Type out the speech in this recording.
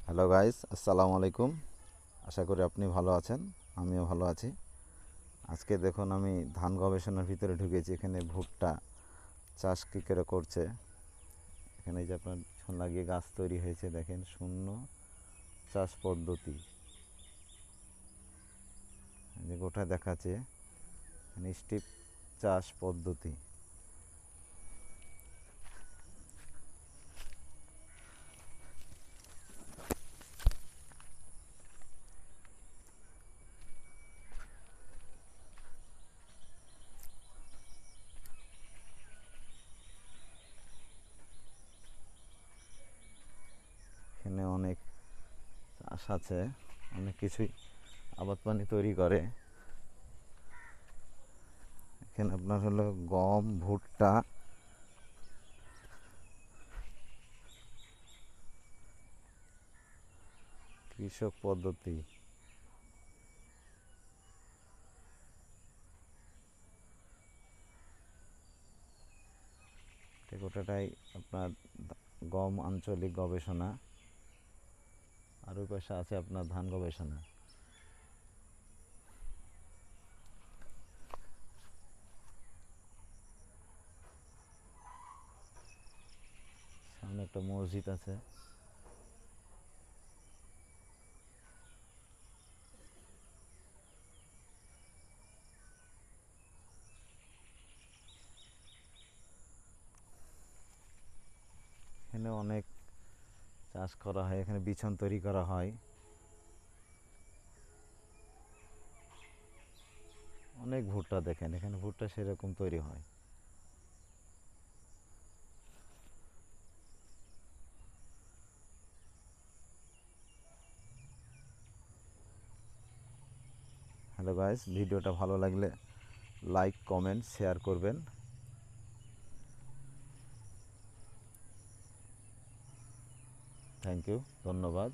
Hello guys, আসসালামু আলাইকুম। আশা করি আপনি ভালো আছেন, আমিও ভালো আছি। আজকে দেখুন আমি ধান গবেষণার ভিতরে ঢুকেছি। এখানে ভুট্টা চাষ কী করে করছে। এখানে যে আপনার পিছন লাগিয়ে গাছ তৈরি হয়েছে, দেখেন শূন্য চাষ পদ্ধতি যে গোটা দেখাচ্ছে স্টিপ চাষ পদ্ধতি। এখানে অনেক চাষ আছে, অনেক কিছুই আবাদ পানি তৈরি করে। এখানে আপনার হলো গম, ভুট্টা, কৃষক পদ্ধতি। গোটাটাই আপনার গম আঞ্চলিক গবেষণা, আর ওই পাশে আছে আপনার ধান গবেষণা। সামনে একটা মসজিদ আছে। এখানে অনেক চাষ করা হয়, এখানে বিছন তৈরি করা হয়। অনেক ভুট্টা, দেখেন এখানে ভুট্টা সেরকম তৈরি হয়। হ্যালো গাইস, ভিডিওটা ভালো লাগলে লাইক, কমেন্ট, শেয়ার করবেন। থ্যাংক ইউ, ধন্যবাদ।